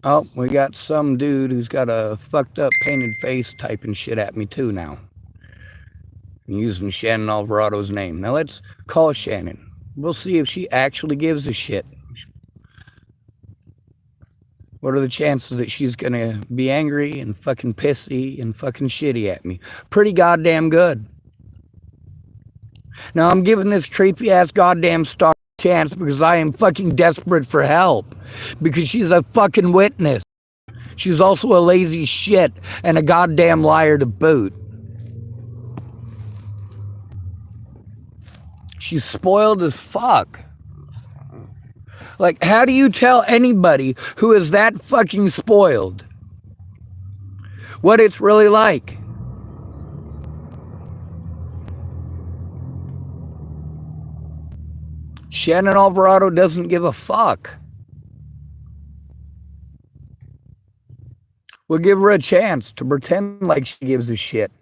Oh, we got some dude who's got a fucked up painted face typing shit at me too now. I'm using Shannon Alvarado's name. Now let's call Shannon. We'll see if she actually gives a shit. What are the chances that she's gonna be angry and fucking pissy and fucking shitty at me? Pretty goddamn good. Now I'm giving this creepy ass goddamn star a chance because I am fucking desperate for help. Because she's a fucking witness. She's also a lazy shit and a goddamn liar to boot. She's spoiled as fuck. Like, how do you tell anybody who is that fucking spoiled what it's really like? Shannon Alvarado doesn't give a fuck. We'll give her a chance to pretend like she gives a shit.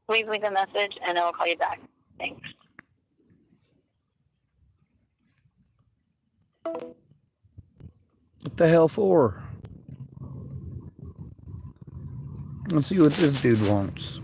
Please leave a message and I will call you back. Thanks. What the hell for? Let's see what this dude wants.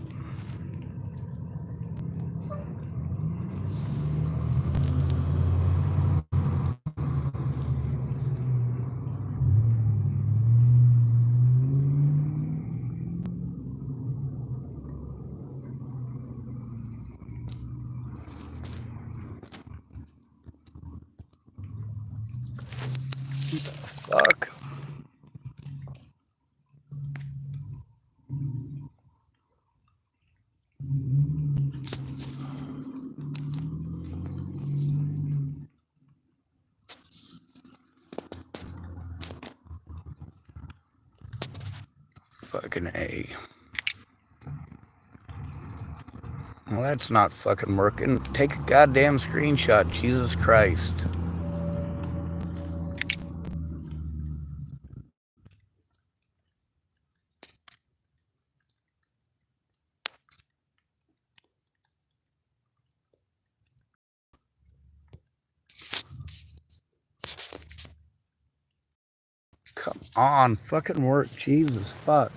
Fuck. Fucking A. Well, that's not fucking working. Take a goddamn screenshot, Jesus Christ. Come on, fucking work, Jesus, fuck.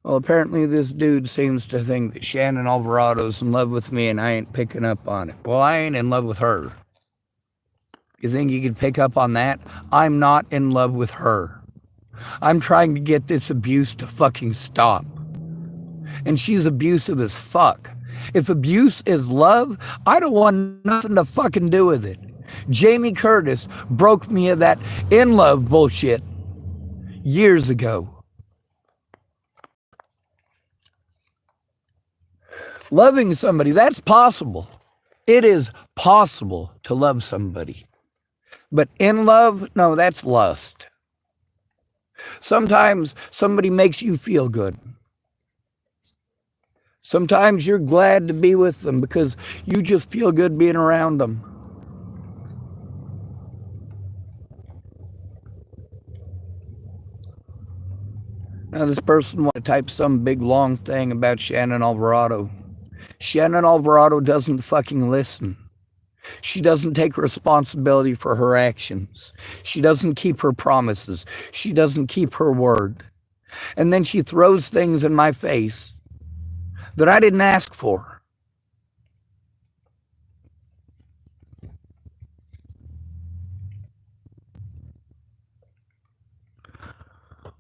Well, apparently this dude seems to think that Shannon Alvarado's in love with me and I ain't picking up on it. Well, I ain't in love with her. You think you could pick up on that? I'm not in love with her. I'm trying to get this abuse to fucking stop. And she's abusive as fuck. If abuse is love, I don't want nothing to fucking do with it. Jamie Curtis broke me of that in love bullshit years ago. Loving somebody, that's possible. It is possible to love somebody. But in love, no, that's lust. Sometimes somebody makes you feel good. Sometimes you're glad to be with them because you just feel good being around them. Now this person wants to type some big long thing about Shannon Alvarado. Shannon Alvarado doesn't fucking listen. She doesn't take responsibility for her actions. She doesn't keep her promises. She doesn't keep her word. And then she throws things in my face that I didn't ask for.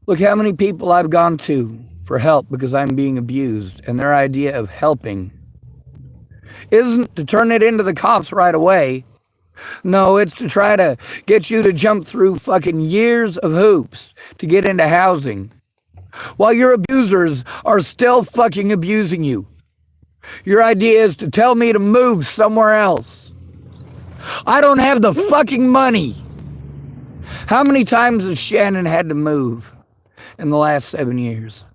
Look how many people I've gone to for help because I'm being abused, and their idea of helping isn't to turn it into the cops right away. No, it's to try to get you to jump through fucking years of hoops to get into housing while your abusers are still fucking abusing you. Your idea is to tell me to move somewhere else. I don't have the fucking money. How many times has Shannon had to move in the last 7 years?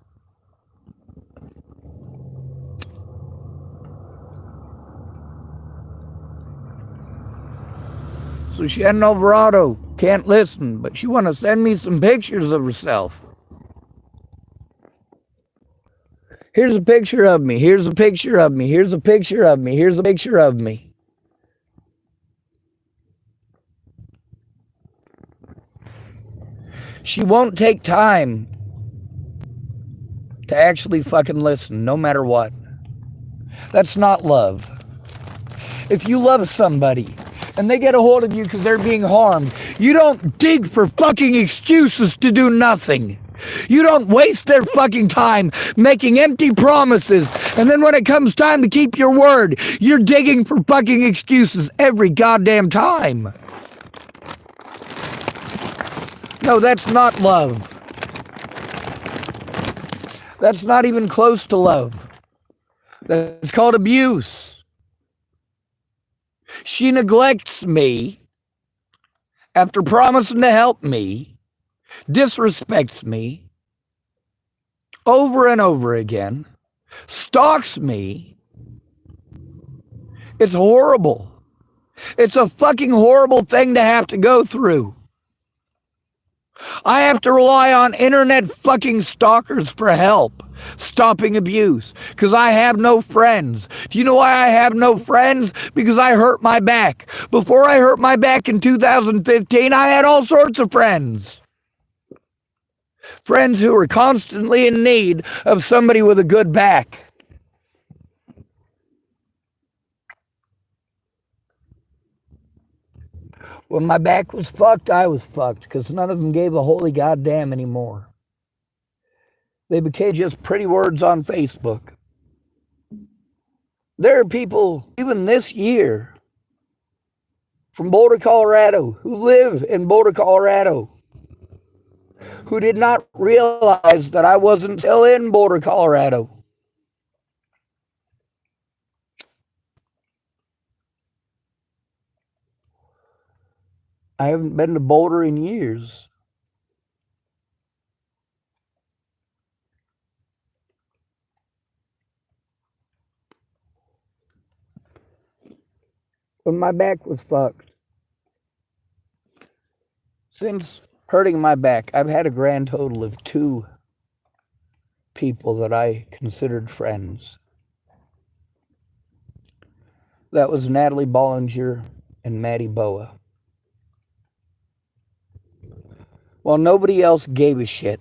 So Shannon Alvarado can't listen, but she want to send me some pictures of herself. Here's a picture of me. Here's a picture of me. Here's a picture of me. Here's a picture of me. She won't take time to actually fucking listen, no matter what. That's not love. If you love somebody and they get a hold of you because they're being harmed, you don't dig for fucking excuses to do nothing. You don't waste their fucking time making empty promises, and then when it comes time to keep your word, you're digging for fucking excuses every goddamn time. No, that's not love. That's not even close to love. That's called abuse. She neglects me after promising to help me, disrespects me over and over again, stalks me. It's horrible. It's a fucking horrible thing to have to go through. I have to rely on internet fucking stalkers for help stopping abuse because I have no friends. Do you know why I have no friends? Because I hurt my back. Before I hurt my back in 2015, I had all sorts of friends. Friends who were constantly in need of somebody with a good back. When my back was fucked, I was fucked because none of them gave a holy goddamn anymore. They became just pretty words on Facebook. There are people, even this year, from Boulder, Colorado, who live in Boulder, Colorado, who did not realize that I wasn't still in Boulder, Colorado. I haven't been to Boulder in years. When my back was fucked. Since hurting my back, I've had a grand total of 2 people that I considered friends. That was Natalie Bollinger and Maddie Boa. While nobody else gave a shit,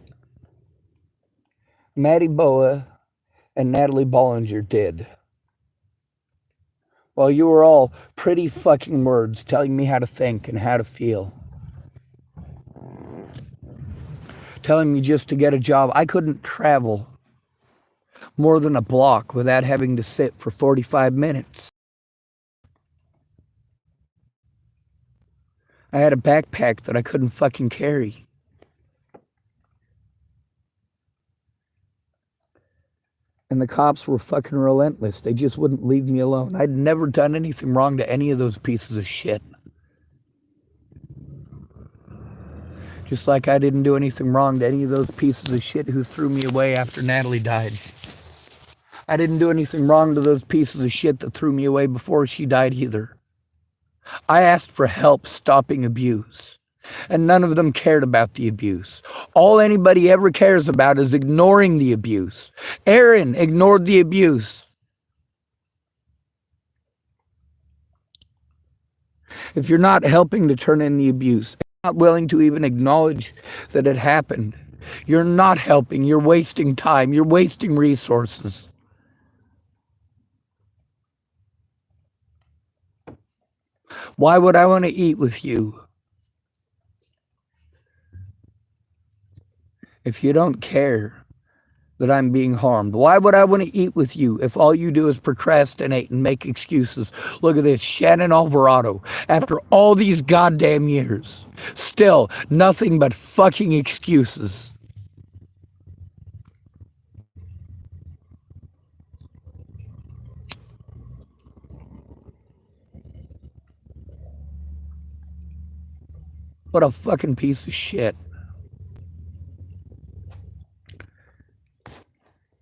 Maddie Boa and Natalie Bollinger did. While you were all pretty fucking words telling me how to think and how to feel. Telling me just to get a job. I couldn't travel more than a block without having to sit for 45 minutes. I had a backpack that I couldn't fucking carry. And the cops were fucking relentless. They just wouldn't leave me alone. I'd never done anything wrong to any of those pieces of shit. Just like I didn't do anything wrong to any of those pieces of shit who threw me away after Natalie died. I didn't do anything wrong to those pieces of shit that threw me away before she died either. I asked for help stopping abuse, and none of them cared about the abuse. All anybody ever cares about is ignoring the abuse. Aaron ignored the abuse. If you're not helping to turn in the abuse, not willing to even acknowledge that it happened, you're not helping. You're wasting time. You're wasting resources. Why would I want to eat with you if you don't care that I'm being harmed? Why would I want to eat with you if all you do is procrastinate and make excuses? Look at this, Shannon Alvarado, after all these goddamn years, still nothing but fucking excuses. What a fucking piece of shit.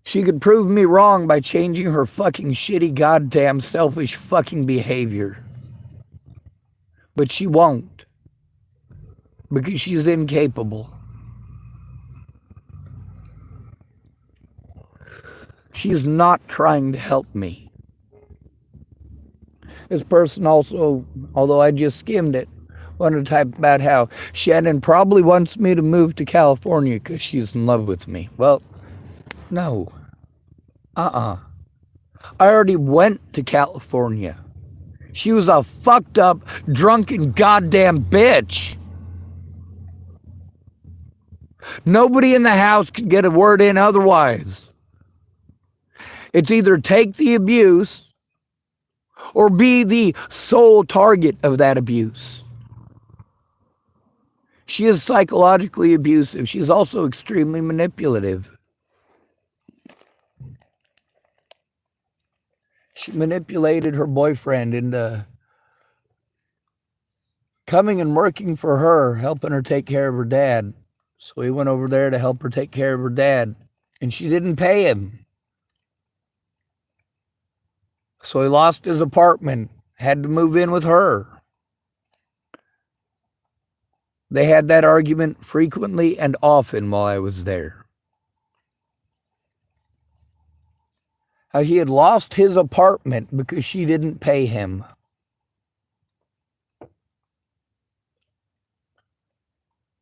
She could prove me wrong by changing her fucking shitty, goddamn, selfish fucking behavior. But she won't. Because she's incapable. She's not trying to help me. This person also, although I just skimmed it, wanted to type about how Shannon probably wants me to move to California because she's in love with me. Well, no. I already went to California. She was a fucked up, drunken goddamn bitch. Nobody in the house could get a word in otherwise. It's either take the abuse or be the sole target of that abuse. She is psychologically abusive. She's also extremely manipulative. She manipulated her boyfriend into coming and working for her, helping her take care of her dad. So he went over there to help her take care of her dad, and she didn't pay him. So he lost his apartment, had to move in with her. They had that argument frequently and often while I was there. How he had lost his apartment because she didn't pay him.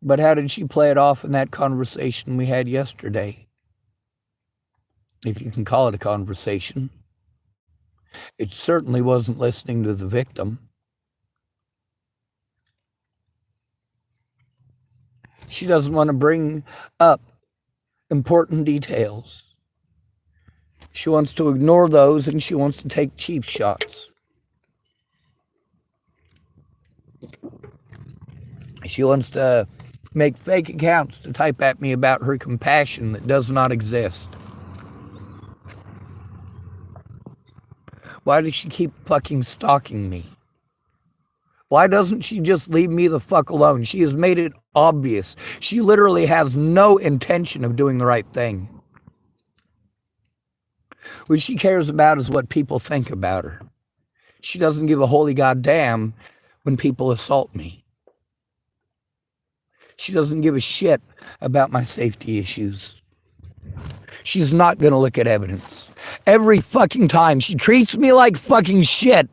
But how did she play it off in that conversation we had yesterday? If you can call it a conversation. It certainly wasn't listening to the victim. She doesn't want to bring up important details. She wants to ignore those, and she wants to take cheap shots. She wants to make fake accounts to type at me about her compassion that does not exist. Why does she keep fucking stalking me? Why doesn't she just leave me the fuck alone? She has made it obvious. She literally has no intention of doing the right thing. What she cares about is what people think about her. She doesn't give a holy goddamn when people assault me. She doesn't give a shit about my safety issues. She's not going to look at evidence. Every fucking time she treats me like fucking shit.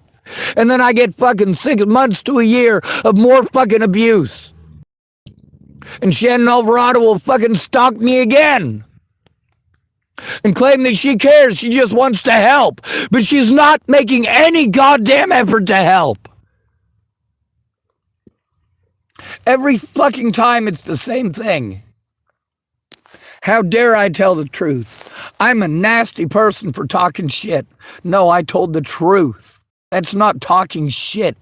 And then I get fucking 6 months to a year of more fucking abuse. And Shannon Alvarado will fucking stalk me again. And claim that she cares, she just wants to help. But she's not making any goddamn effort to help. Every fucking time it's the same thing. How dare I tell the truth? I'm a nasty person for talking shit. No, I told the truth. That's not talking shit.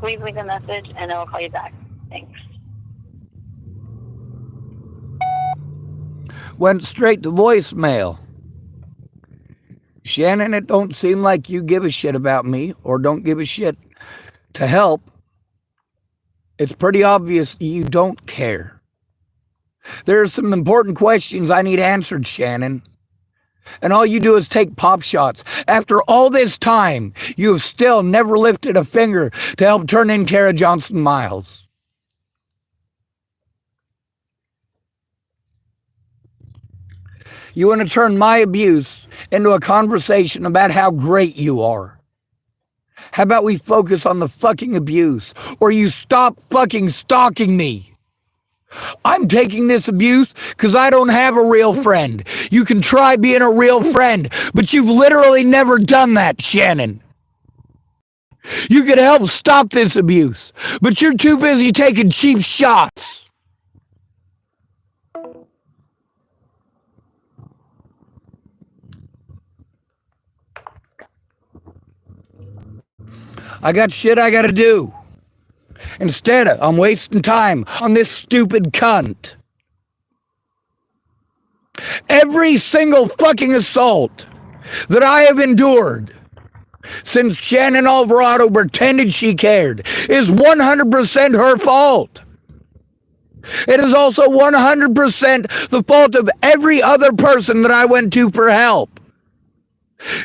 Please leave a message and I will call you back. Thanks. Went straight to voicemail. Shannon, it don't seem like you give a shit about me or don't give a shit to help. It's pretty obvious you don't care. There are some important questions I need answered, Shannon. And all you do is take pop shots. After all this time, you have still never lifted a finger to help turn in Kara Johnson Miles. You want to turn my abuse into a conversation about how great you are. How about we focus on the fucking abuse, or you stop fucking stalking me? I'm taking this abuse because I don't have a real friend. You can try being a real friend, but you've literally never done that, Shannon. You could help stop this abuse, but you're too busy taking cheap shots. I got shit I gotta do. Instead, I'm wasting time on this stupid cunt. Every single fucking assault that I have endured since Shannon Alvarado pretended she cared is 100% her fault. It is also 100% the fault of every other person that I went to for help.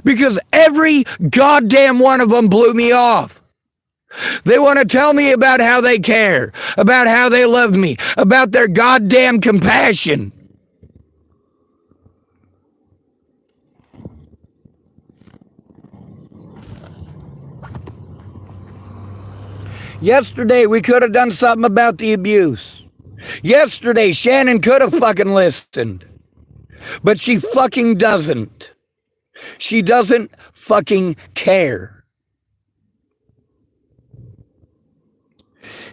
Because every goddamn one of them blew me off. They want to tell me about how they care, about how they love me, about their goddamn compassion. Yesterday, we could have done something about the abuse. Yesterday, Shannon could have fucking listened. But she fucking doesn't. She doesn't fucking care.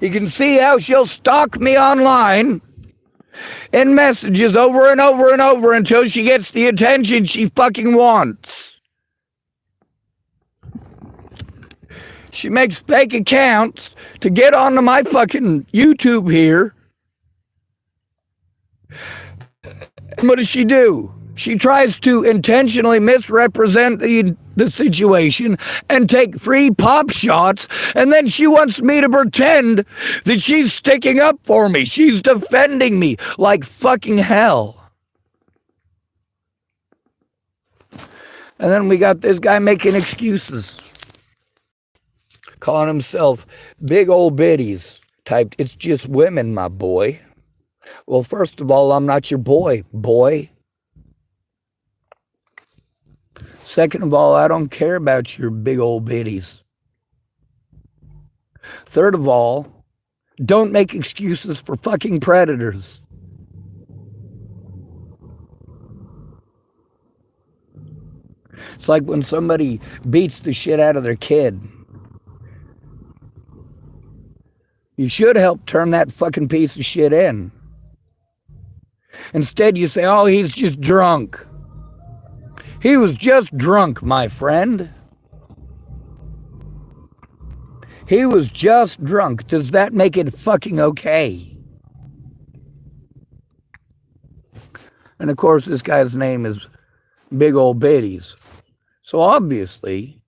You can see how she'll stalk me online in messages over and over and over until she gets the attention she fucking wants. She makes fake accounts to get onto my fucking YouTube here. And what does she do? She tries to intentionally misrepresent the situation and take free pop shots, and then she wants me to pretend that she's sticking up for me. She's defending me like fucking hell. And then we got this guy making excuses, calling himself big old biddies, typed, "It's just women, my boy." Well, first of all, I'm not your boy. Second of all, I don't care about your big old biddies. Third of all, don't make excuses for fucking predators. It's like when somebody beats the shit out of their kid. You should help turn that fucking piece of shit in. Instead, you say, "Oh, he's just drunk." He was just drunk, my friend. He was just drunk. Does that make it fucking okay? And of course, this guy's name is Big Old Biddies. So obviously,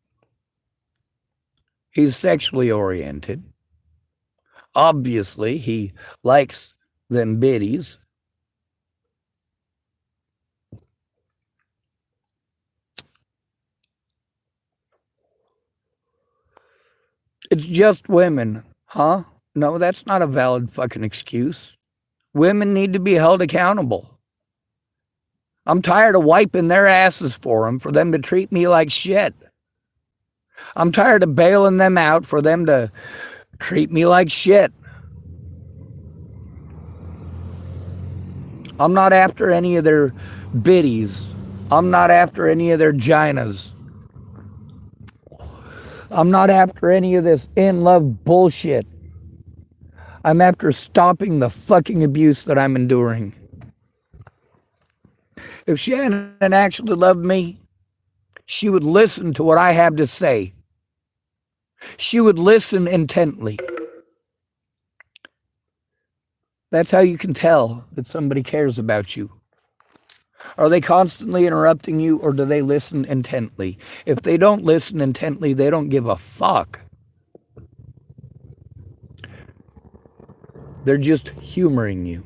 he's sexually oriented. Obviously, he likes them biddies. It's just women, huh? No, that's not a valid fucking excuse. Women need to be held accountable. I'm tired of wiping their asses for them to treat me like shit. I'm tired of bailing them out for them to treat me like shit. I'm not after any of their biddies. I'm not after any of their ginas. I'm not after any of this in-love bullshit. I'm after stopping the fucking abuse that I'm enduring. If Shannon actually loved me, she would listen to what I have to say. She would listen intently. That's how you can tell that somebody cares about you. Are they constantly interrupting you, or do they listen intently? If they don't listen intently, they don't give a fuck. They're just humoring you.